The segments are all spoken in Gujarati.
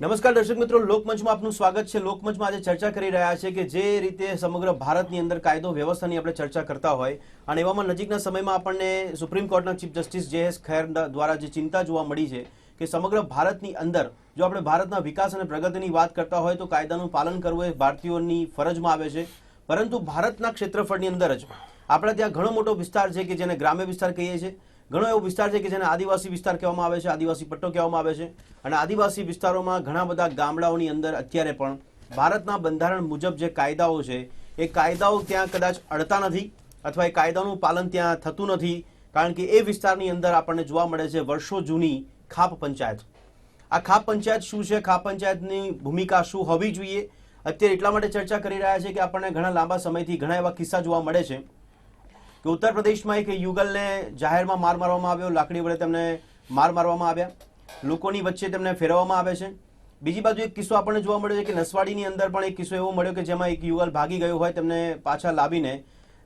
નમસ્કાર દર્શક મિત્રો, લોકમંચમાં આપનું સ્વાગત છે। લોકમંચમાં આજે ચર્ચા કરી રહ્યા છે કે જે રીતે સમગ્ર ભારતની અંદર કાયદો વ્યવસ્થાની આપણે ચર્ચા કરતા હોય અને એવામાં નજીકના સમયમાં આપણને સુપ્રીમ કોર્ટના ચીફ જસ્ટિસ જે.એસ. ખૈર દ્વારા જે ચિંતા જોવા મળી છે કે સમગ્ર ભારતની અંદર જો આપણે ભારતના વિકાસ અને પ્રગતિની વાત કરતા હોય તો કાયદાનું પાલન કરવું એ ભારતીયોની ફરજમાં આવે છે, પરંતુ ભારતના ક્ષેત્રફળની અંદર જ આપણે ત્યાં ઘણો મોટો વિસ્તાર છે કે જેને ગ્રામ્ય વિસ્તાર કહીએ છીએ, ઘણો એવો વિસ્તાર છે કે જેને આદિવાસી વિસ્તાર કહેવામાં આવે છે, આદિવાસી પટ્ટો કહેવામાં આવે છે અને આદિવાસી વિસ્તારોમાં ઘણા બધા ગામડાઓની અંદર અત્યારે પણ ભારતના બંધારણ મુજબ જે કાયદાઓ છે એ કાયદાઓ ત્યાં કદાચ અડતા નથી અથવા એ કાયદાનું પાલન ત્યાં થતું નથી, કારણ કે એ વિસ્તારની અંદર આપણને જોવા મળે છે વર્ષો જૂની ખાપ પંચાયત। આ ખાપ પંચાયત શું છે, ખાપ પંચાયતની ભૂમિકા શું હોવી જોઈએ, અત્યારે એટલા માટે ચર્ચા કરી રહ્યા છે કે આપણને ઘણા લાંબા સમયથી ઘણા એવા કિસ્સા જોવા મળે છે કે ઉત્તર પ્રદેશમાં એક યુગલને જાહેરમાં માર મારવામાં આવ્યો, લાકડી વડે તેમને માર મારવામાં આવ્યા, લોકોની વચ્ચે તેમને ફેરવવામાં આવે છે। બીજી બાજુ એક કિસ્સો આપણને જોવા મળ્યો છે કે નસવાડીની અંદર પણ એક કિસ્સો એવો મળ્યો કે જેમાં એક યુગલ ભાગી ગયો હોય, તેમને પાછા લાવીને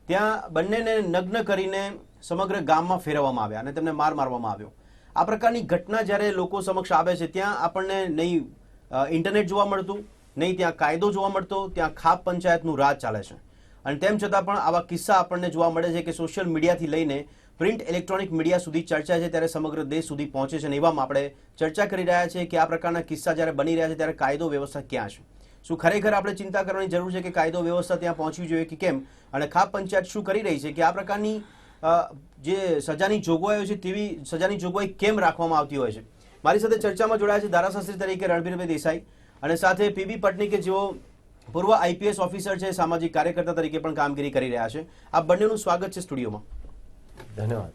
ત્યાં બંનેને નગ્ન કરીને સમગ્ર ગામમાં ફેરવવામાં આવ્યા અને તેમને માર મારવામાં આવ્યો। આ પ્રકારની ઘટના જ્યારે લોકો સમક્ષ આવે છે ત્યાં આપણને નહીં ઇન્ટરનેટ જોવા મળતું, નહીં ત્યાં કાયદો જોવા મળતો, ત્યાં ખાપ પંચાયતનું રાજ ચાલે છે અને તેમ છતાં પણ આવા કિસ્સા આપણને જોવા મળે છે કે સોશિયલ મીડિયાથી લઈને પ્રિન્ટ ઇલેક્ટ્રોનિક મીડિયા સુધી ચર્ચા છે ત્યારે સમગ્ર દેશ સુધી પહોંચે છે અને એવામાં આપણે ચર્ચા કરી રહ્યા છીએ કે આ પ્રકારના કિસ્સા જ્યારે બની રહ્યા છે ત્યારે કાયદો વ્યવસ્થા ક્યાં છે, શું ખરેખર આપણે ચિંતા કરવાની જરૂર છે કે કાયદો વ્યવસ્થા ત્યાં પહોંચવી જોઈએ કે કેમ, અને ખાપ પંચાયત શું કરી રહી છે કે આ પ્રકારની જે સજાની જોગવાઈઓ છે તેવી સજાની જોગવાઈ કેમ રાખવામાં આવતી હોય છે। મારી સાથે ચર્ચામાં જોડાયા છે ધારાશાસ્ત્રી તરીકે રણબીરભાઈ દેસાઈ અને સાથે પીબી પટની કે જેઓ પૂર્વ આઈપીએસ ઓફિસર છે, સામાજિક કાર્યકર્તા તરીકે પણ કામગીરી કરી રહ્યા છે। આ બંનેનું સ્વાગત છે સ્ટુડિયોમાં। ધન્યવાદ।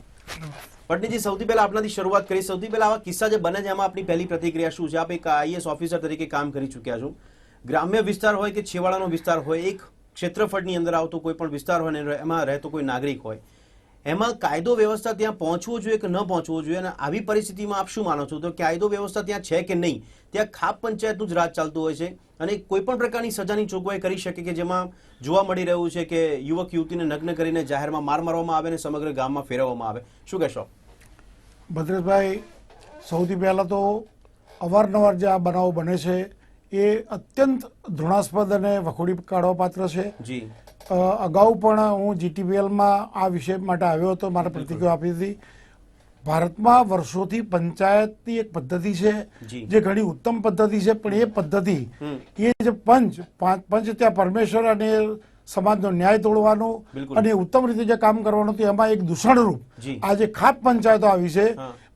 પટનીજી, સૌથી પહેલા આપનાથી શરૂઆત કરી, સૌથી પહેલા આવા કિસ્સા જે બને છે એમાં આપની પહેલી પ્રતિક્રિયા શું છે? આપ એક આઈએએસ ઓફિસર તરીકે કામ કરી ચૂક્યા છો, ગ્રામ્ય વિસ્તાર હોય કે છેવાડાનો વિસ્તાર હોય, એક ક્ષેત્રફળની અંદર આવતો કોઈ પણ વિસ્તાર હોય ને એમાં રહેતો કોઈ નાગરિક હોય, એમાં કાયદો વ્યવસ્થા ત્યાં પહોંચવો જોઈએ કે ન પહોંચવો જોઈએ, અને આવી પરિસ્થિતિમાં આપ શું માનો છો તો કાયદો વ્યવસ્થા ત્યાં છે કે નહીં? ત્યાં ખાપ પંચાયતનું જ રાજ ચાલતું હોય છે અને કોઈ પણ પ્રકારની સજાની જોગવાઈ કરી શકે કે જેમાં જોવા મળી રહ્યું છે કે યુવક યુવતીને નગ્ન કરીને જાહેરમાં માર મારવામાં આવે અને સમગ્ર ગામમાં ફેરવવામાં આવે, શું કહેશો? ભદ્રેશભાઈ, સૌથી પહેલાં તો અવારનવાર જે આ બનાવો બને છે એ અત્યંત ઘૃણાસ્પદ અને વખોડી કાઢવા પાત્ર છે। જી, અગાઉ પણ હું જીટીપીએલમાં આ વિષય માટે આવ્યો હતો, મારે પ્રતિક્રિયા આપી હતી। ભારતમાં વર્ષોથી પંચાયતની એક પદ્ધતિ છે જે ઘણી ઉત્તમ પદ્ધતિ છે, પણ એ પદ્ધતિ એ જે પંચ ત્યાં પરમેશ્વર અને સમાજનો ન્યાય તોડવાનો અને ઉત્તમ રીતે જે કામ કરવાનું હતું એમાં એક દૂષણરૂપ આ જે ખાપ પંચાયતો આવી છે।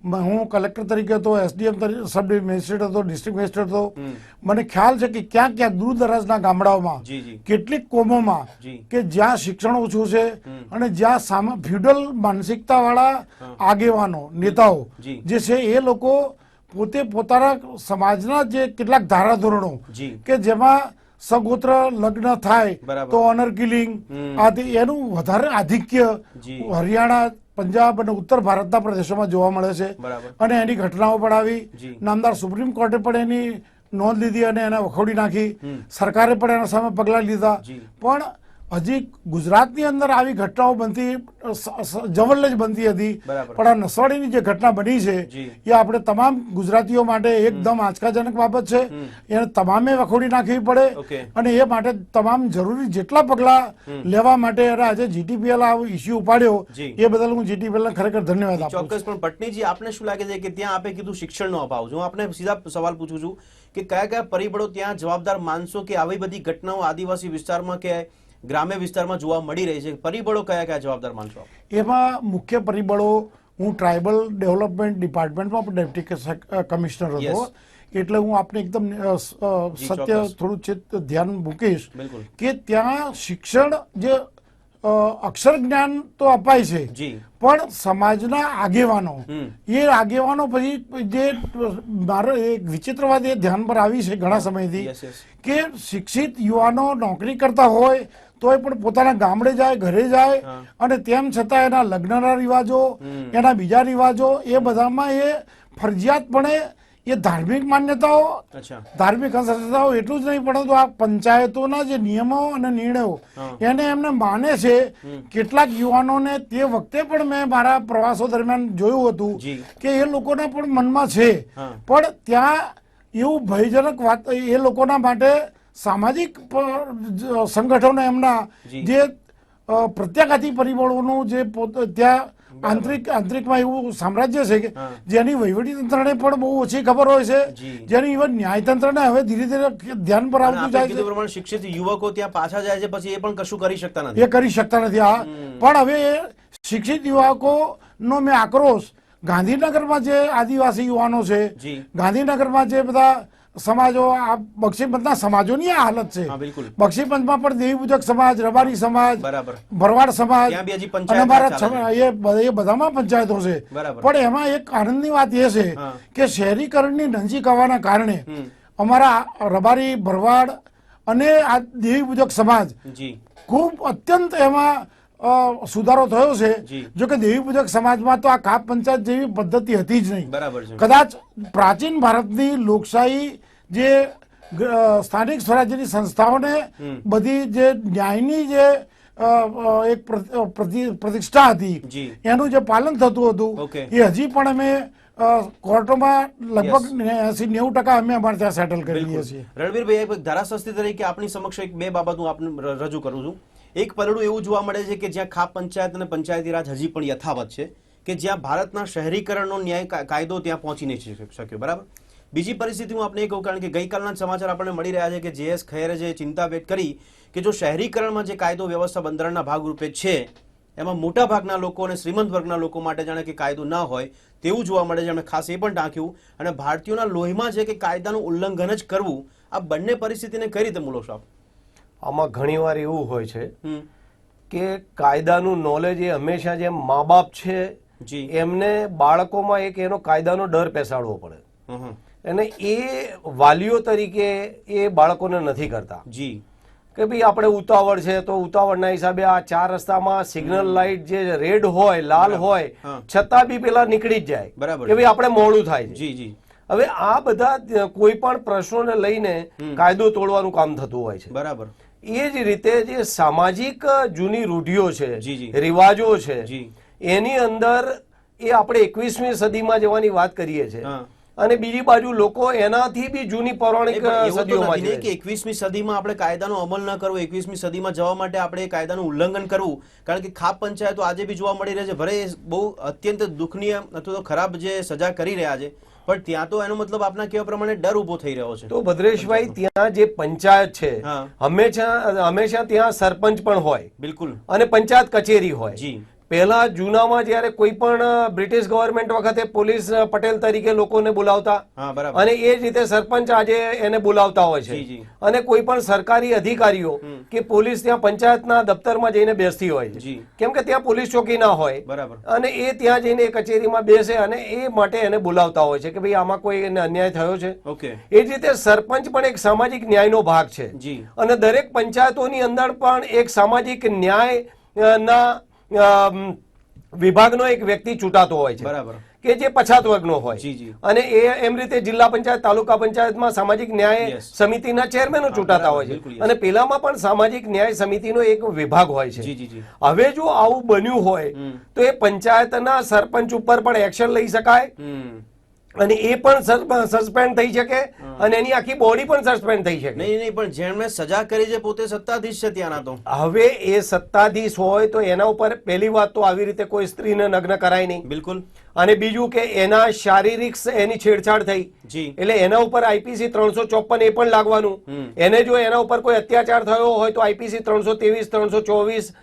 હું કલેક્ટર તરીકે હતો, એસડીએમ સબ મેજિસ્ટ્રેટ હતો, ડિસ્ટ્રિક્ટ મેજિસ્ટ્રેટ હતો, મને ખ્યાલ છે કે ક્યાં ક્યાં દૂર દરાજના ગામડાઓમાં કેટલીક કોમોમાં કે જ્યાં શિક્ષણ ઓછું છે અને જ્યાં ફ્યુડલ માનસિકતા વાળા આગેવાનો નેતાઓ જે છે એ લોકો પોતે પોતાના સમાજના જે કેટલાક ધારાધોરણો કે જેમાં સગોત્ર લગ્ન થાય તો ઓનર કિલિંગ એનું વધારે આધિક્ય હરિયાણા, પંજાબ અને ઉત્તર ભારતના પ્રદેશોમાં જોવા મળે છે અને એની ઘટનાઓ પણ આવી। નામદાર સુપ્રીમ કોર્ટે પણ એની નોંધ લીધી અને એને વખોડી નાખી, સરકારે પણ એના સામે પગલાં લીધા, પણ હજી ગુજરાતની અંદર આવી ઘટનાઓ બનતી જવલ્લે જ બનતી હતી, પણ આ નસવાડીની જે ઘટના બની છે એ આપણે તમામ ગુજરાતીઓ માટે એકદમ આંચકાજનક બાબત છે, એને તમામે વખોડી નાખવી પડે અને એ માટે તમામ જરૂરી જેટલા પગલાં લેવા માટે આજે જીટીપીએલ આ ઇસ્યુ ઉપાડ્યો એ બદલ હું જીટીપીએલ ખરેખર ધન્યવાદ આપું છું। ચોક્કસ, પણ પટનીજી, આપને શું લાગે છે કે ત્યાં આપે કીધું શિક્ષણનો અભાવ, હું આપને સીધા સવાલ પૂછું છું કે કયા કયા પરિબળો ત્યાં જવાબદાર માનશો કે આવી બધી ઘટનાઓ આદિવાસી વિસ્તારમાં કે ગ્રામ્ય વિસ્તારમાં જોવા મળી રહી છે? પરિબળો કયા કયા જવાબદાર માનશો? એમાં મુખ્ય પરિબળો, હું ટ્રાઇબલ ડેવલપમેન્ટ ડિપાર્ટમેન્ટમાં પણ ડેપ્યુટી કમિશનર હતો એટલે હું આપને એકદમ સત્ય થોડું ધ્યાન મૂકીશ કે ત્યાં શિક્ષણ જે અક્ષર જ્ઞાન તો અપાય છે પણ સમાજના આગેવાનો એ આગેવાનો પછી જે મારો એક વિચિત્ર વાત એ ધ્યાન પર આવી છે ઘણા સમયથી કે શિક્ષિત યુવાનો નોકરી કરતા હોય તોય પણ પોતાના ગામડે જાય, ઘરે જાય અને તેમ છતાં એના લગ્નના રિવાજો, એના બીજા રિવાજો એ બધામાં એ ફરજિયાતપણે એ ધાર્મિક માન્યતાઓ, ધાર્મિક અંધશ્રદ્ધાઓ એટલું જ નહીં પરંતુ આ પંચાયતોના જે નિયમો અને નિર્ણયો એને એમને માને છે। કેટલાક યુવાનોને તે વખતે પણ મેં મારા પ્રવાસો દરમિયાન જોયું હતું કે એ લોકોના પણ મનમાં છે, પણ ત્યાં એવું ભયજનક વાત એ લોકોના માટે સામાજિક સંગઠનો એમના જી. જે પ્રત્યાઘાતી પરિબળોનું જે ત્યાં આંતરિકમાં એવું સામ્રાજ્ય છે કે હા. જેની વહીવટીતંત્રને પણ બહુ ઓછી ખબર હોય છે, જી. જેની ઇવન ન્યાયતંત્રને હવે ધીરે ધીરે ધ્યાન પર અને આવતું આપણે જાય કીધું છે. પ્રમાણે શિક્ષિત યુવકો ત્યાં પાછા જાય છે, પછી એ પણ કશું કરી શકતા નથી. એ કરી શકતા નથી. આ પણ હવે એ શિક્ષિત યુવકોનો મેં આક્રોશ ગાંધીનગરમાં જે આદિવાસી યુવાનો છે, જી. ગાંધીનગરમાં જે બધા સમાજો, આ બક્ષીપંથના સમાજોની આ હાલત છે. હા, બિલકુલ. બક્ષીપંથમાં પણ દેવીપૂજક સમાજ, રબારી સમાજ, બરાબર. ભરવાડ સમાજ ત્યાં બી હજી અને પંચાયત અમારા ચાલે એ બધામાં પંચાયતો છે. બરાબર. પણ એમાં એક આનંદની વાત એ છે હા. કે શહેરીકરણની નજીક આવવાના કારણે હમ. અમારા રબારી, ભરવાડ અને આ દેવીપૂજક સમાજ જી. ખૂબ અત્યંત એમાં સુધારો થયો છે. જી. જો કે દેવીપૂજક સમાજમાં તો આ ખાપ પંચાયત જેવી પદ્ધતિ હતી જ નહીં. બરાબર છે. કદાચ પ્રાચીન ભારતની લોકશાહી જે સ્થાનિક સ્વરાજ્યની સંસ્થાઓને બધી જે ન્યાયની જે એક પ્રતિષ્ઠા હતી જી. એનું જે પાલન થતું હતું ઓકે. એ હજી પણ અમે કોર્ટોમાં લગભગ 80-90% અમે અમારે ત્યાં સેટલ કરી લઈએ છીએ. રણવીરભાઈ, એક ધારાશાસ્ત્રી તરીકે આપની સમક્ષ એક બે બાબત હું આપને રજૂ કરું છું. એક પલડું એવું જોવા મળે છે કે જ્યાં ખાપ પંચાયત અને પંચાયતી રાજ હજી પણ યથાવત છે, કે જ્યાં ભારતના શહેરીકરણનો ન્યાય કાયદો ત્યાં પહોંચી નહીં શક્યો. બરાબર. બીજી પરિસ્થિતિ હું આપને એ કહું, કારણ કે ગઈકાલના સમાચાર આપણને મળી રહ્યા છે કે જે.એસ. ખૈરે જે ચિંતા વ્યક્ત કરી કે જો શહેરીકરણમાં જે કાયદો વ્યવસ્થા બંધારણના ભાગરૂપે છે એમાં મોટા ભાગના લોકો અને શ્રીમંત વર્ગના લોકો માટે જાણે કે કાયદો ના હોય તેવું જોવા મળે છે. એમણે ખાસ એ પણ ટાંક્યું અને ભારતીયોના લોહીમાં છે કે કાયદાનું ઉલ્લંઘન જ કરવું. આ બંને પરિસ્થિતિને કઈ રીતે મૂલો છો આપ? આમાં ઘણીવાર એવું હોય છે હમ. કે કાયદાનું નોલેજ એ હંમેશા જે મા બાપ છે જી. એમને બાળકોમાં એક એનો કાયદાનો ડર બેસાડવો પડે, હમ. અને એ વાલીઓ તરીકે એ બાળકોને નથી કરતા. જી. કે ભાઈ આપણે ઉતાવળ છે તો ઉતાવળના હિસાબે આ 4 રસ્તામાં સિગ્નલ લાઇટ જે રેડ હોય, લાલ હોય, હા. છતાં બી પેલા નીકળી જ જાય બરાબર. કે ભાઈ આપણે મોડું થાય છે. જી. જી. હવે આ બધા કોઈ પણ પ્રશ્નોને લઈને કાયદો તોડવાનું કામ થતું હોય છે. બરાબર. એ જ રીતે જે સામાજિક જૂની રૂઢિઓ છે, જી, જી. રિવાજો છે, જી. એની અંદર એ આપણે 21મી સદીમાં જવાની વાત કરીએ છીએ, હા. અને બીજી બાજુ લોકો એનાથી બી જૂની પૌરાણિક એવું તો સદીઓમાં નથી ને જીવે કે 21મી સદીમાં આપણે કાયદાનો અમલ ન કરવો, 21મી સદીમાં જવા માટે આપણે એ કાયદાનું ઉલ્લંઘન કરવું. કારણ કે ખાપ પંચાયતો આજે બી જોવા મળી રહે છે, ભલે એ બહુ અત્યંત દુઃખનીય અથવા તો ખરાબ જે સજા કરી રહ્યા છે, પણ ત્યાં તો એનો મતલબ આપના કહેવા પ્રમાણે ડર ઉભો થઈ રહ્યો છે. તો ભદ્રેશભાઈ, ત્યાં જે પંચાયત છે હા. હંમેશા ત્યાં સરપંચ પણ હોય બિલકુલ. અને પંચાયત કચેરી હોય. જી. પહેલા જૂનામાં જ્યારે કોઈ પણ બ્રિટિશ ગવર્મેન્ટ વખતે પોલીસ પટેલ તરીકે લોકોને બોલાવતા, હા, બરાબર. અને એ જ રીતે સરપંચ આજે એને બોલાવતા હોય જી, છે. જી. અને કોઈ પણ સરકારી અધિકારીઓ કે પોલીસ ત્યાં પંચાયતના દફતરમાં જઈને બેસતી હોય છે, જી. કેમ કે ત્યાં પોલીસ ચોકી ના હોય, બરાબર. અને એ ત્યાં જઈને એ કચેરીમાં બેસે અને એ માટે એને બોલાવતા હોય છે કે ભાઈ આમાં કોઈ એને અન્યાય થયો છે. ઓકે. એ જ રીતે સરપંચ પણ એક સામાજિક ન્યાયનો ભાગ છે, જી. અને દરેક પંચાયતોની અંદર પણ એક સામાજિક ન્યાય ના વિભાગનો એક વ્યક્તિ ચૂંટાતો હોય છે, બરાબર. કે જે પછાત વર્ગનો હોય. જી, જી. અને એ એમ રીતે જિલ્લા પંચાયત, તાલુકા પંચાયતમાં સામાજિક ન્યાય Yes. સમિતિના ચેરમેનો ચૂંટાતા બરાબર, હોય બિલકુલ, છે, yes. અને પેલામાં પણ સામાજિક ન્યાય સમિતિનો એક વિભાગ હોય જી. છે. જી. જી. હવે જો આવું બન્યું હોય તો એ પંચાયતના સરપંચ ઉપર પણ એક્શન લઈ શકાય, હમ. અને એ પણ સસ્પેન્ડ થઈ શકે, અને એની આખી બોડી પણ સસ્પેન્ડ થઈ શકે. નહીં, પણ જેમણે સજા કરી છે પોતે સત્તાધીશ છે ત્યાંના તો. હવે એ સત્તાધીશ હોય તો એના ઉપર પહેલી વાત તો આવી રીતે કોઈ સ્ત્રીને નગ્ન કરાય નહીં, બિલકુલ. અને બીજું કે એના શારીરિક એની છેડછાડ થઈ જી. એટલે એના ઉપર આઈપીસી 354 એ પણ લાગવાનું. એને જો એના ઉપર કોઈ અત્યાચાર થયો હોય તો આઈપીસી 323, 324,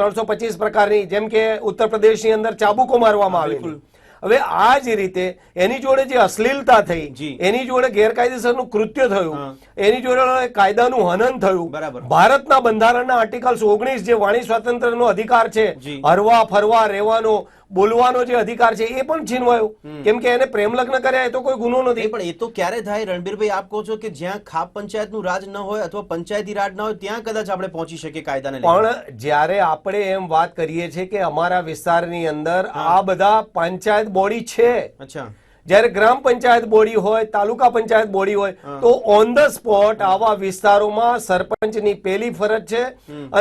325 પ્રકારની, જેમ કે ઉત્તર પ્રદેશની અંદર ચાબુકો મારવામાં બિલકુલ. આવે. હવે આ જ રીતે એની જોડે જે અશ્લીલતા થઈ, જી. એની જોડે ગેરકાયદેસરનું કૃત્ય થયું, એની જોડે કાયદાનું હનન થયું. બરાબર. ભારતના બંધારણના આર્ટિકલ 19 જે વાણી સ્વાતંત્ર્યનો અધિકાર છે, જી. હરવા ફરવા રહેવાનો બોલવાનો જે અધિકાર છે એ પણ છીનવાયો, કેમ કે એને પ્રેમ લગ્ન કર્યા એ તો કોઈ ગુનો નથી. પણ એ તો ક્યારે થાય રણબીરભાઈ? આપ કહો છો કે જ્યાં ખાપ પંચાયતનું રાજ ન હોય અથવા પંચાયતી રાજ ન હોય ત્યાં કદાચ આપણે પહોંચી શકીએ કાયદાને લઈને. પણ જ્યારે આપણે એમ વાત કરીએ છીએ કે અમારા વિસ્તારની અંદર આ બધા પંચાયત બોડી છે, અચ્છા. જ્યારે ગ્રામ પંચાયત બોડી હોય, તાલુકા પંચાયત બોડી હોય, તો ઓન ધ સ્પોટ આવા વિસ્તારોમાં સરપંચની પહેલી ફરજ છે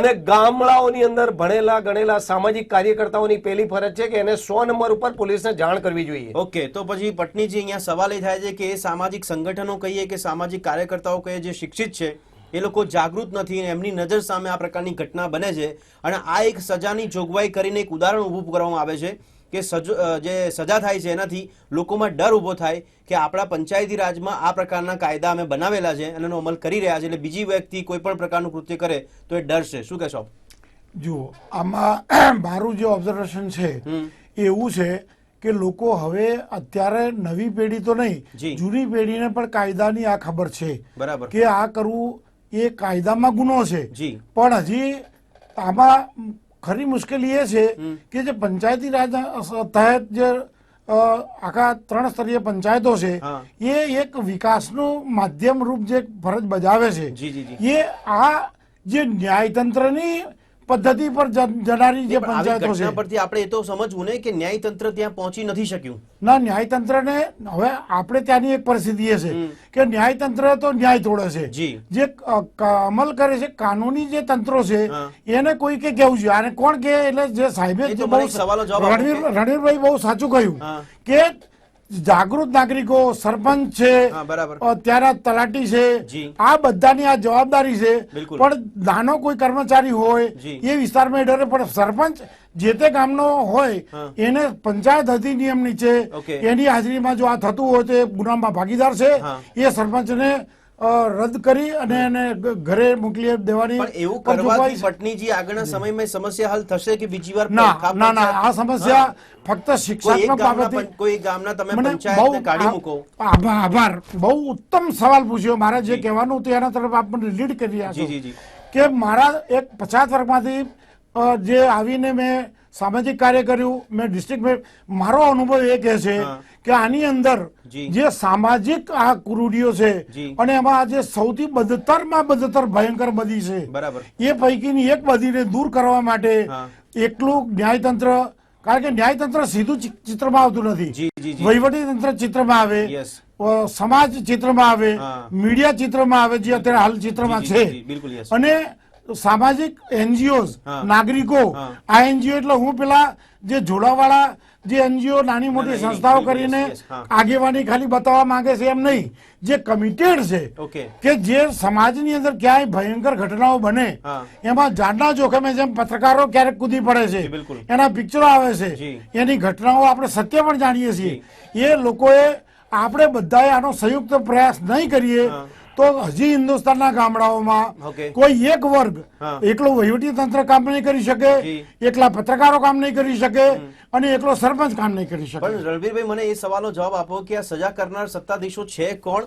અને ગામડાઓની અંદર ભણેલા ગણેલા સામાજિક કાર્યકર્તાઓની પહેલી ફરજ છે કે એને 100 નંબર ઉપર પોલીસને જાણ કરવી જોઈએ. ઓકે, તો પછી પટનીજી અહીંયા સવાલ એ થાય છે કે એ સામાજિક સંગઠનો કહીએ કે સામાજિક કાર્યકર્તાઓ કહીએ જે શિક્ષિત છે એ લોકો જાગૃત નથી અને એમની નજર સામે આ પ્રકારની ઘટના બને છે અને આ એક સજાની જોગવાઈ કરીને એક ઉદાહરણ ઊભું કરવામાં આવે છે કે જે સજા થાય છે એનાથી લોકોમાં ડર ઊભો થાય કે આપણા પંચાયતી રાજમાં આ પ્રકારના કાયદા અમે બનાવેલા છે અને એનો અમલ કરી રહ્યા છે, એટલે બીજી વ્યક્તિ કોઈ પણ પ્રકારનું કૃત્ય કરે તો એ ડરશે. શું કહેશો? જુઓ, આમાં મારું જે ઓબ્ઝર્વેશન છે એવું છે કે લોકો હવે અત્યારે નવી પેઢી તો નહીં, જૂની પેઢીને પણ કાયદાની આ ખબર છે બરાબર કે આ કરવું એ કાયદામાં ગુનો છે. જી. પણ હજી આમાં ખરી મુશ્કેલી એ છે કે જે પંચાયતી રાજ તહેત જે આખા 3 સ્તરીય પંચાયતો છે એ એક વિકાસનું માધ્યમ રૂપ જે ફરજ બજાવે છે, એ આ જે ન્યાયતંત્રની પદ્ધતિ પર જનારી જે પંચાયતો છે પરથી આપણે એ તો સમજવું ને કે ન્યાયતંત્ર ત્યાં પહોંચી નથી શક્યું. ના, ન્યાયતંત્રને હવે આપણે ત્યાંની એક પરિસ્થિતિ એ છે કે ન્યાયતંત્ર તો ન્યાય તોડે છે, જે અમલ કરે છે કાનૂની જે તંત્રો છે એને કોઈ કે કેવું છે અને કોણ કે, એટલે જે સાહેબે રણવીરભાઈ બહુ સાચું કહ્યું કે જાગૃત નાગરિકો, સરપંચ છે, ત્યાંના તલાટી છે, આ બધાની આ જવાબદારી છે. પણ નાનો કોઈ કર્મચારી હોય એ વિસ્તારમાં ડરે, પણ સરપંચ જે તે ગામનો હોય એને પંચાયત અધિનિયમ નીચે એની હાજરીમાં જો આ થતું હોય તો એ ગુનામાં ભાગીદાર છે. એ સરપંચને રદ કરી અને એને ઘરે મોકલી દેવાની. એવું કરવાથી પટનીજી આગળના સમયમાં સમસ્યા હલ થશે કે બીજી વાર? ના, આ સમસ્યા ફક્ત શિક્ષાત્મક બાબતે કોઈ ગામના તમે પંચાયતને કાઢી મૂકો. આભાર, બહુ ઉત્તમ સવાલ પૂછ્યો. મારે જે કહેવાનું હતું એના તરફ આપણે લીડ કરી રહ્યા છો કે મારા એક 50 વર્ગમાંથી જે આવીને મેં સામાજિક કાર્ય કર્યું, મેં ડિસ્ટ્રિક્ટ, મારો અનુભવ એ કહે છે કે આની અંદર જે સામાજિક આ રૂઢિઓ છે અને એમાં જે સૌથી બદતરમાં બદતર ભયંકર બધી છે એ પૈકીની એક બધીને દૂર કરવા માટે એકલું ન્યાયતંત્ર, કારણ કે ન્યાયતંત્ર સીધું ચિત્રમાં આવતું નથી, વહીવટી તંત્ર ચિત્રમાં આવે, સમાજ ચિત્રમાં આવે, મીડિયા ચિત્રમાં આવે જે અત્યારે હાલ ચિત્રમાં છે, અને સામાજિક એનજીઓ, નાગરિકો. આ એનજીઓ એટલે હું પેલા જે જોડાવાળા જે એનજીઓ નાની મોટી સંસ્થાઓ કરીને આગેવાની ખાલી બતાવવા માંગે છે એમ નહીં, જે કમિટેડ છે કે જે સમાજની અંદર ક્યાંય ભયંકર ઘટનાઓ બને એમાં જાનના જોખમે જેમ પત્રકારો ક્યારેક કૂદી પડે છે, એના પિક્ચરો આવે છે, એની ઘટનાઓ આપણે સત્ય પણ જાણીએ છીએ. એ લોકોએ આપણે બધાએ આનો સંયુક્ત પ્રયાસ નહીં કરીએ તો હજી હિન્દુસ્તાનના ગામડાઓમાં કોઈ એક વર્ગ એકલો વહીવટી તંત્ર કામ નહીં કરી શકે, એકલા પત્રકારો કામ નહીં કરી શકે અને એકલો સરપંચ કામ નહીં કરી શકે. પણ રણવીરભાઈ, મને એ સવાલનો જવાબ આપો કે આ સજા કરનાર સત્તાધીશો છે કોણ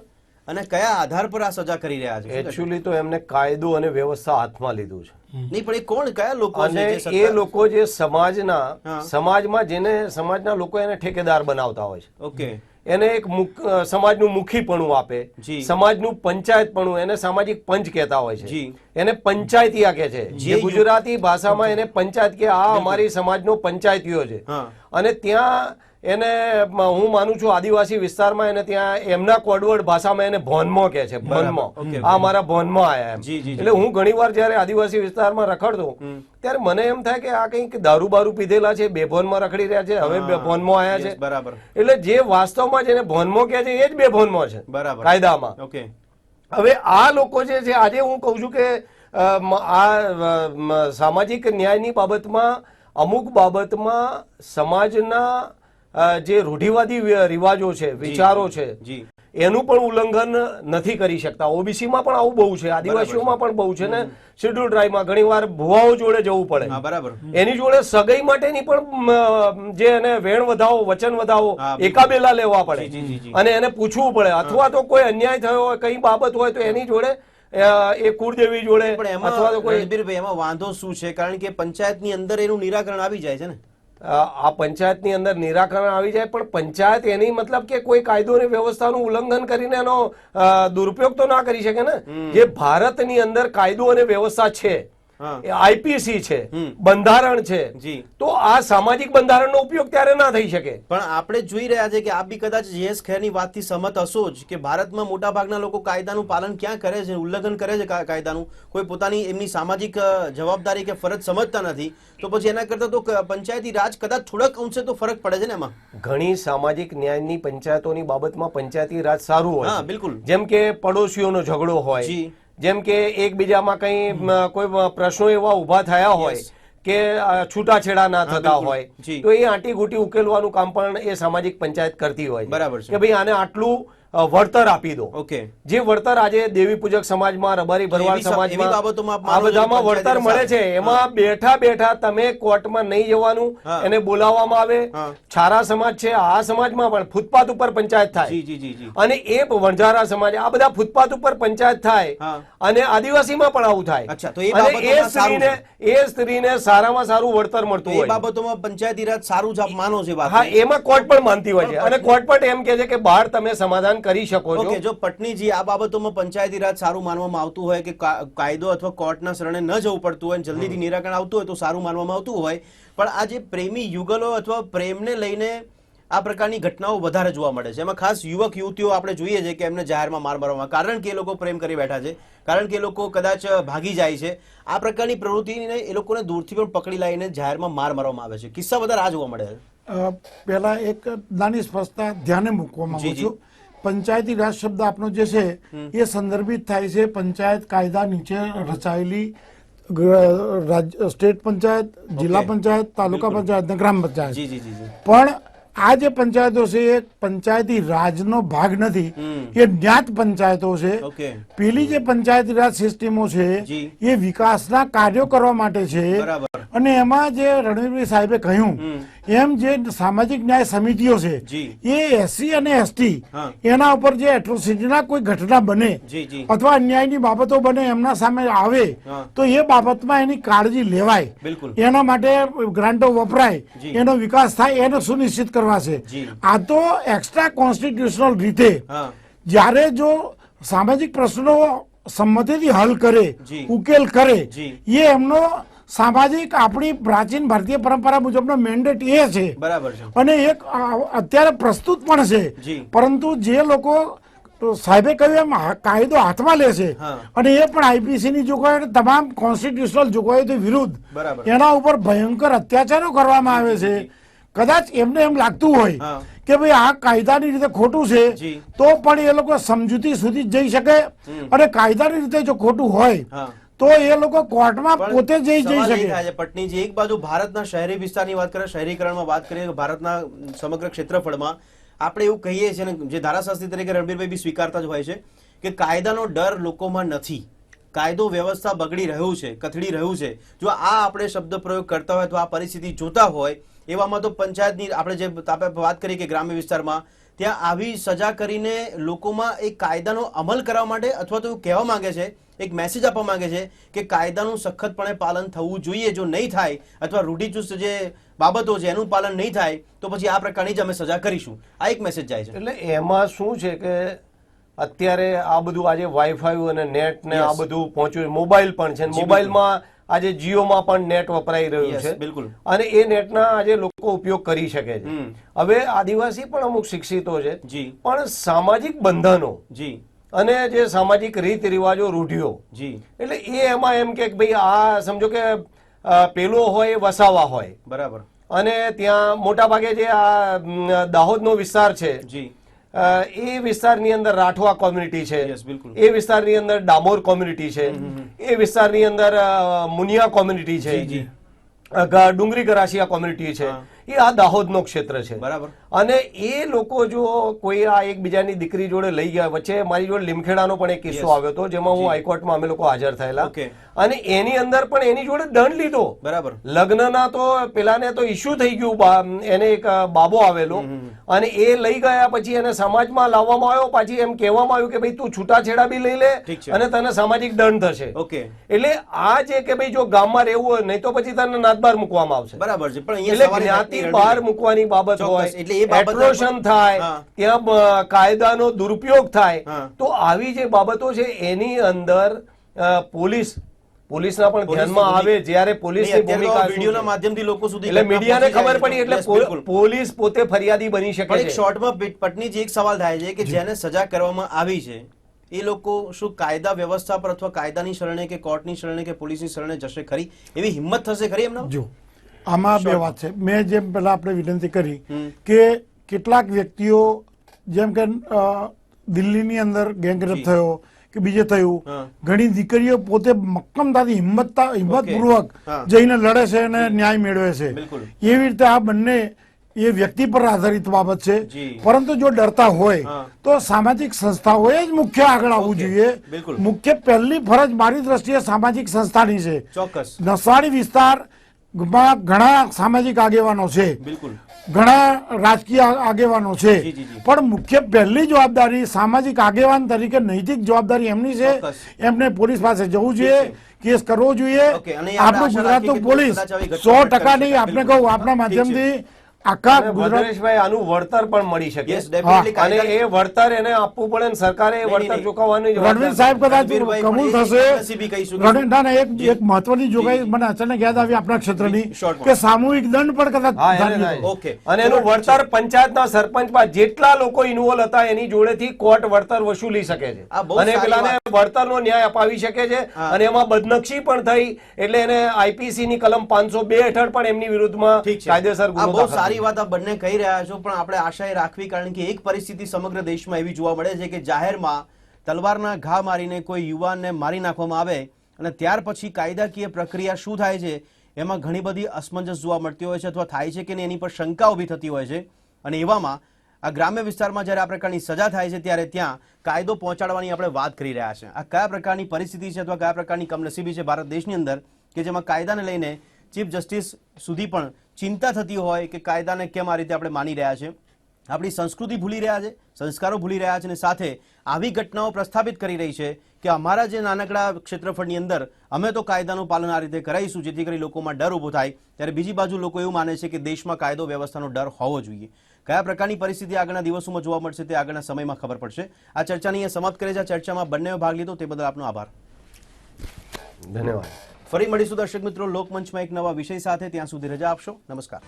અને કયા આધાર પર આ સજા કરી રહ્યા છે? એકચ્યુઅલી તો એમને કાયદો અને વ્યવસ્થા હાથમાં લીધું છે. નહીં, પણ એ કોણ, કયા લોકો? અને એ લોકો જે સમાજમાં જેને સમાજના લોકો એને ઠેકેદાર બનાવતા હોય છે. ઓકે. એને એક સમાજનું મુખીપણું આપે, સમાજનું પંચાયતપણું, એને સામાજિક પંચ કહેતા હોય છે, એને પંચાયતીયા કહે છે. જે ગુજરાતી ભાષામાં એને પંચાયત કે આ અમારી સમાજનો પંચાયતીયો છે. અને ત્યાં એને હું માનું છું આદિવાસી વિસ્તારમાં એને ત્યાં એમના કોડવર્ડ ભાષામાં એને ભોનમો કહે છે, ભોનમો. આ અમારા ભોનમાં આયા એમ. એટલે હું ઘણીવાર જયારે આદિવાસી વિસ્તારમાં રખડતો ત્યારે મને એમ થાય કે આ કંઈક દારૂ બારૂ પીધેલા છે, બેભોનમાં રખડી રહ્યા છે, હવે બેભોનમાં આયા છે. બરાબર. એટલે જે વાસ્તવમાં જેને ભોનમો કહે છે એ જ બેભોનમાં છે કાયદામાં. હવે આ લોકો જે છે, આજે હું કહું છું કે આ સામાજિક ન્યાયની બાબતમાં અમુક બાબતમાં સમાજના જે રૂઢિવાદી રિવાજો છે, વિચારો છે, એનું પણ ઉલ્લંઘન નથી કરી શકતા. ઓબીસીમાં પણ આવું બહુ છે, આદિવાસીઓમાં પણ બહુ છે ને શેડ્યુલ ટ્રાઇબમાં ઘણી વાર ભુવાઓ જોડે જવું પડે, એની જોડે સગાઈ માટેની પણ જે એને વેણ વધાવો, વચન વધાવો, એકાબેલા લેવા પડે અને એને પૂછવું પડે, અથવા તો કોઈ અન્યાય થયો હોય, કઈ બાબત હોય તો એની જોડે એ કુળદેવી જોડે. અથવા તો કોઈ એમાં વાંધો શું છે? કારણ કે પંચાયતની અંદર એનું નિરાકરણ આવી જાય છે ને. આ પંચાયતની અંદર નિરાકરણ આવી જાય, પણ પંચાયત એની મતલબ કે કોઈ કાયદો અને વ્યવસ્થાનું ઉલ્લંઘન કરીને એનો દુરુપયોગ તો ના કરી શકે ને. જે ભારતની અંદર કાયદો અને વ્યવસ્થા છે હા. આઈપીસી છે, હમ. બંધારણ છે, જી. તો આ સામાજિક બંધારણનો ઉપયોગ ત્યારે ના થઈ શકે. પણ આપણે જોઈ રહ્યા છે કે આપ બી કદાચ જેએસ ખેરની વાતથી સહમત હશો જ કે ભારતમાં મોટા ભાગના લોકો કાયદાનું પાલન ક્યાં કરે છે, ઉલ્લંઘન કરે છે કાયદાનું, કોઈ પોતાની એમની સામાજિક જવાબદારી કે ફરજ સમજતા નથી. તો પછી એના કરતા તો પંચાયતી રાજ કદાચ થોડાક અંશે તો ફરક પડે છે ને એમાં. ઘણી સામાજિક ન્યાયની પંચાયતોની બાબતમાં પંચાયતી રાજ સારું હોય હા, છે. બિલકુલ. જેમ કે પડોશીઓનો ઝઘડો હોય, જી. જેમ કે એકબીજામાં કઈ કોઈ પ્રશ્નો એવા ઉભા થયા હોય Yes. કે છૂટાછેડા ના હા, થતા બિલકુલ. હોય, જી. તો એ આંટી ઘૂંટી ઉકેલવાનું કામ પણ એ સામાજિક પંચાયત કરતી હોય બરાબર છે. કે ભાઈ આને આટલું વળતર આપી દો. ઓકે. જે વળતર આજે દેવી પૂજક સમાજમાં, રબારી ભરવાડ એવી સમાજમાં બાબતોમાં આપ આ માનો છો કે બધામાં વળતર પંચાયતી મળે છે. રાજ. એમાં બેઠા બેઠા તમે કોર્ટમાં નહીં જવાનું, હા. એને બોલાવવામાં આવે. હા. છારા સમાજ છે, આ સમાજમાં પણ ફૂટપાથ ઉપર પંચાયત થાય. જી જી જી જી. અને એ વણઝારા સમાજ, આ બધા ફૂટપાથ ઉપર પંચાયત થાય. હા. અને આદિવાસીમાં પણ આવું થાય. અચ્છા, તો એ અને બાબતોમાં સારું એ સ્ત્રીને સારામાં સારું વળતર મળતું એ હોય. બાબતોમાં પંચાયતી રાજ સારું જ આપ માનો છો એ વાત. હા, એમાં કોર્ટ પણ માનતી હોય છે અને કોર્ટ પણ એમ કે છે કે બહાર તમે સમાધાન કરી શકો છો. ઓકે, જો પટનીજી આ બાબતોમાં પંચાયતી રાજ સારું માનવામાં આવતું હોય કે કાયદો અથવા કોર્ટના શરણે ન જવું પડતું હોય, જલ્દીથી નિરાકરણ આવતું હોય તો સારું માનવામાં આવતું હોય, પણ આ જે પ્રેમી યુગલો અથવા પ્રેમને લઈને આ પ્રકારની ઘટનાઓ વધારે જોવા મળે છે. એમાં ખાસ યુવક યુવતીઓ આપણે જોઈએ છે કે એમને જાહેરમાં માર મારવામાં, કારણ કે એ લોકો પ્રેમ કરી બેઠા છે, કારણ કે એ લોકો કદાચ ભાગી જાય છે. આ પ્રકારની પ્રવૃત્તિને એ લોકોને દૂરથી પણ પકડી લાવીને જાહેરમાં માર મારવામાં આવે છે. કિસ્સા વધારે આ જોવા મળે છે. પહેલા એક નાની સ્પષ્ટતા ધ્યાને મૂકવા માંગુ જી, જી. છું. પંચાયતી રાજ શબ્દ આપનો જે છે એ સંદર્ભિત થાય છે પંચાયત કાયદા નીચે રચાયેલી સ્ટેટ પંચાયત, જિલ્લા ઓકે. પંચાયત, તાલુકા બિલકુલ. પંચાયત ને ગ્રામ પંચાયત. જી જી જી જી. પણ આ જે પંચાયતો છે એ પંચાયતી રાજનો ભાગ નથી, એ જ્ઞાત પંચાયતો છે. ઓકે. પેલી જે પંચાયતી રાજ સિસ્ટમો છે જી. એ વિકાસના કાર્યો કરવા માટે છે. બરાબર. અને એમાં જે રણવીરભાઈ સાહેબે કહ્યું એમ જે સામાજિક ન્યાય સમિતિઓ છે જી. એ એસસી અને એસટી હા. એના ઉપર જે એટ્રોસિટીના કોઈ ઘટના બને જી જી. અથવા અન્યાયની બાબતો બને એમના સામે આવે હા. તો એ બાબતમાં એની કાળજી લેવાય, બિલકુલ. એના માટે ગ્રાન્ટો વપરાય, જી. એનો વિકાસ થાય, એને સુનિશ્ચિત કરવા છે. જી. આ તો એક્સ્ટ્રા કોન્સ્ટિટ્યુશનલ રીતે હા. જ્યારે જો સામાજિક પ્રશ્નો સંમતિથી હલ કરે, જી. ઉકેલ કરે, જી. એ એમનો સામાજિક આપણી પ્રાચીન ભારતીય પરંપરા મુજબનો મેન્ડેટ એ છે. બરાબર છે. અને એક અત્યારે પ્રસ્તુત પણ છે. જી. પરંતુ જે લોકો સાહેબે કહ્યું એમ કાયદો હાથમાં લે છે હા. અને એ પણ આઈપીસી ની જોગવાઈ અને તમામ કોન્સ્ટિટ્યુશનલ જોગવાઈથી વિરુદ્ધ બરાબર. એના ઉપર ભયંકર અત્યાચારો કરવામાં આવે છે. કદાચ એમને એમ લાગતું હોય હા. કે ભાઈ આ કાયદાની રીતે ખોટું છે જી. તો પણ એ લોકો સમજૂતી સુધી જ જઈ શકે, અને કાયદાની રીતે જો ખોટું હોય હા. તો એ લોકો કોર્ટમાં પણ પોતે જઈ સવાલ એ શકે. થાય છે, પટનીજી, એક બાજુ ભારતના શહેરી વિસ્તારની વાત કરીએ, શહેરીકરણમાં વાત કરીએ, ભારતના સમગ્ર ક્ષેત્રફળમાં આપણે એવું કહીએ છીએ, અને જે ધારાશાસ્ત્રી તરીકે રણબીરભાઈ બી સ્વીકારતા જ હોય છે કે કાયદાનો ડર લોકોમાં નથી, કાયદો વ્યવસ્થા બગડી રહ્યું છે, કથળી રહ્યું છે. જો આ આપણે શબ્દ પ્રયોગ કરતા હોય તો આ પરિસ્થિતિ જોતા હોય એવામાં તો પંચાયતની આપણે જે આપણે વાત કરીએ કે ગ્રામ્ય વિસ્તારમાં ત્યાં આવી સજા કરીને લોકોમાં એક કાયદાનો અમલ કરવા માટે, અથવા તો એવું કહેવા માંગે છે, એક મેસેજ આપવા માંગે છે કે કાયદાનું સખતપણે પાલન થવું જોઈએ. જો નહીં થાય અથવા રૂઢિચુસ્ત જે બાબતો છે એનું પાલન નહીં થાય તો પછી આ પ્રકારની જ અમે સજા કરીશું. આ એક મેસેજ જાય છે. એટલે એમાં શું છે કે અત્યારે આ બધું આજે વાઈફાઈ અને નેટ ને આ Yes. બધું પહોંચ્યું, મોબાઈલ પણ છે, મોબાઈલમાં આજે જીઓમાં પણ નેટ વપરાઈ રહ્યું Yes, છે, બિલકુલ. અને એ નેટના આજે લોકો ઉપયોગ કરી શકે છે. હવે આદિવાસી પણ અમુક શિક્ષિતો છે, જી. પણ સામાજિક બંધનો જી. અને જે સામાજિક રીત રિવાજો, રૂઢિઓ, જી. એટલે એ એમાં એમ કે ભાઈ આ સમજો કે પેલો હોય વસાવા હોય, બરાબર. અને ત્યાં મોટા ભાગે જે આ દાહોદનો વિસ્તાર છે, જી. એ વિસ્તારની અંદર રાઠવા કોમ્યુનિટી છે, Yes, બિલકુલ. એ વિસ્તારની અંદર ડામોર કોમ્યુનિટી છે, એ વિસ્તારની અંદર મુનિયા કોમ્યુનિટી છે, જી, જી. ડુંગરી ગરાસિયા કોમ્યુનિટી છે, હા. એ આ દાહોદનો ક્ષેત્ર છે. બરાબર. અને એ લોકો જો કોઈ આ એકબીજાની દીકરી જોડે લઈ ગયા, વચ્ચે મારી જોડે લીમખેડાનો પણ એક કિસ્સો Yes. આવ્યો હતો જેમાં હું હાઈકોર્ટમાં અમે લોકો હાજર થયેલા, Okay. અને એની અંદર પણ એની જોડે દંડ લીધો. બરાબર. લગ્નના તો પેલાને તો ઇસ્યુ થઈ ગયું, એને એક બાબો આવેલો, અને એ લઈ ગયા પછી એને સમાજમાં લાવવામાં આવ્યો, પાછી એમ કહેવામાં આવ્યું કે ભાઈ તું છૂટાછેડા બી લઈ લે ઠીક છે. અને તને સામાજિક દંડ થશે. ઓકે. એટલે આ જે કે ભાઈ જો ગામમાં રહેવું હોય, નહીં તો પછી તને નાતબાર મૂકવામાં આવશે. બરાબર છે. પણ એટલે અહીંયા સવાલ એ જ્ઞાતિ થાય બહાર કે મૂકવાની બાબત ચોક્કસ. હોય, એટલે એ બાબત એટ્રોશન થાય, હા. ત્યાં કાયદાનો દુરુપયોગ થાય, હા. તો આવી જે બાબતો છે એની અંદર પોલીસ પોલીસના પણ ધ્યાનમાં આવે જ્યારે પોલીસની ભૂમિકા શું વિડીયોના છે. માધ્યમથી લોકો સુધી એટલે ઘટના મીડિયાને પહોંચી જાય ખબર પડી છે. એટલે Yes, બિલકુલ. પોલીસ પોતે ફરિયાદી બની શકે પણ એક છે. શોર્ટમાં પટનીજી એક સવાલ થાય છે કે જેને સજા કરવામાં આવી છે એ લોકો શું કાયદા વ્યવસ્થા પર અથવા કાયદાની શરણે કે કોર્ટની શરણે કે પોલીસની શરણે જશે ખરી? એવી હિંમત થશે ખરી એમના? જો આમાં બે વાત છે. મેં જેમ પહેલા આપણે વિનંતી કરી કે કેટલાક વ્યક્તિઓ જેમ કે દિલ્હીની અંદર ગેંગરેપ થયો કે બીજે થયું, ઘણી દીકરીઓ પોતે મક્કમતાથી હિંમતપૂર્વક હા. જઈને લડે છે અને ન્યાય મેળવે છે. બિલકુલ. એવી રીતે આ બંને એ વ્યક્તિ પર આધારિત બાબત છે. જી. પરંતુ જો ડરતા હોય હા. તો સામાજિક સંસ્થાઓએ જ મુખ્ય આગળ આવવું જોઈએ. બિલકુલ. મુખ્ય પહેલી ફરજ મારી દ્રષ્ટિએ સામાજિક સંસ્થાની છે. ચોક્કસ. નસવાડી વિસ્તારમાં ઘણા સામાજિક આગેવાનો છે, બિલકુલ. ઘણા રાજકીય આગેવાનો છે, જી, જી, જી. પણ મુખ્ય પહેલી જવાબદારી સામાજિક આગેવાન તરીકે નૈતિક જવાબદારી એમની છે. ચોક્કસ. એમને પોલીસ પાસે જવું જોઈએ, કેસ કરવો જોઈએ. ઓકે, અને આપણે આપણું આશા રાખીએ ગુજરાતનું કે પોલીસ કદાચ આવી ઘટના 100% નહીં, ઘટશે. આપણે બિલકુલ. કહું આપણા ઠીક છે. માધ્યમથી આખા અને ગુજરાત ભદ્રેશભાઈ આનું વળતર પણ મળી શકે. Yes, definitely. અને કાયદા- એ વળતર એને આપવું પડે ને સરકારે એ નહીં, વળતર નહીં. ચૂકવવાની રણવીર જવાબદારી. સાહેબ કદાચ રણવીરભાઈ કબૂલ પણ એ થશે. નસીબી કહી શકું છું. ના ના, એક મહત્વની જોગવાઈ મને અચાનક યાદ આવી આપણા ક્ષેત્રની શોર્ટમાં. કે સામૂહિક દંડ પણ કદાચ હા, એને ધાર્યું થાય. હતું. ઓકે. અને એનું વળતર પંચાયતના સરપંચમાં જેટલા લોકો ઇન્વોલ્વ હતા એની જોડેથી કોર્ટ વળતર વસૂલી શકે છે આ બહુ અને સારી પેલાને વળતરનો ન્યાય અપાવી શકે છે. હા. અને એમાં બદનક્ષી પણ થઈ એટલે એને આઈપીસી ની કલમ 502 હેઠળ પણ એમની વિરુદ્ધમાં ઠીક છે. કાયદેસર આ ગુનો બહુ દાખલ સારી થયો. વાત આ બંને કહી રહ્યા છો, પણ આપણે આશા એ રાખવી, કારણ કે એક પરિસ્થિતિ સમગ્ર દેશમાં એવી જોવા મળે છે કે જાહેરમાં તલવારના ઘા મારીને કોઈ યુવાનને મારી નાખવામાં આવે અને ત્યાર પછી કાયદાકીય પ્રક્રિયા શું થાય છે એમાં ઘણી બધી અસમંજસ જોવા મળતી હોય છે અથવા થાય છે કે નહીં એની પર શંકા ઊભી થતી હોય છે. અને એવામાં આ ગ્રામ્ય વિસ્તારમાં જ્યારે આ પ્રકારની સજા થાય છે ત્યારે ત્યાં કાયદો પહોંચાડવાની આપણે વાત કરી રહ્યા છે. આ કયા પ્રકારની પરિસ્થિતિ છે અથવા કયા પ્રકારની કમનસીબી છે ભારત દેશની અંદર કે જેમાં કાયદાને લઈને ચીફ જસ્ટિસ સુધી પણ ચિંતા થતી હોય કે કાયદાને કેમ આ રીતે આપણે માની રહ્યા છે, આપણી સંસ્કૃતિ ભૂલી રહ્યા છે, સંસ્કારો ભૂલી રહ્યા છે, અને સાથે આવી ઘટનાઓ પ્રસ્થાપિત કરી રહી છે કે અમારા જે નાનકડા ક્ષેત્રફળની અંદર અમે તો કાયદાનું પાલન આ રીતે કરાઈશું જેથી કરી લોકોમાં ડર ઊભો થાય, ત્યારે બીજી બાજુ લોકો એવું માને છે કે દેશમાં કાયદો વ્યવસ્થાનો ડર હોવો જોઈએ. કયા પ્રકારની પરિસ્થિતિ આગળના દિવસોમાં જોવા મળશે તે આગળના સમયમાં ખબર પડશે. આ ચર્ચાને અહીંયા સમાપ્ત કરે છે. આ ચર્ચામાં બંને ભાગ લીધો તે બદલ આપનો આભાર. ધન્યવાદ. ફરી મળીશું દર્શક મિત્રો લોકમંચમાં એક નવા વિષય સાથે. ત્યાં સુધી રજા આપશો. નમસ્કાર.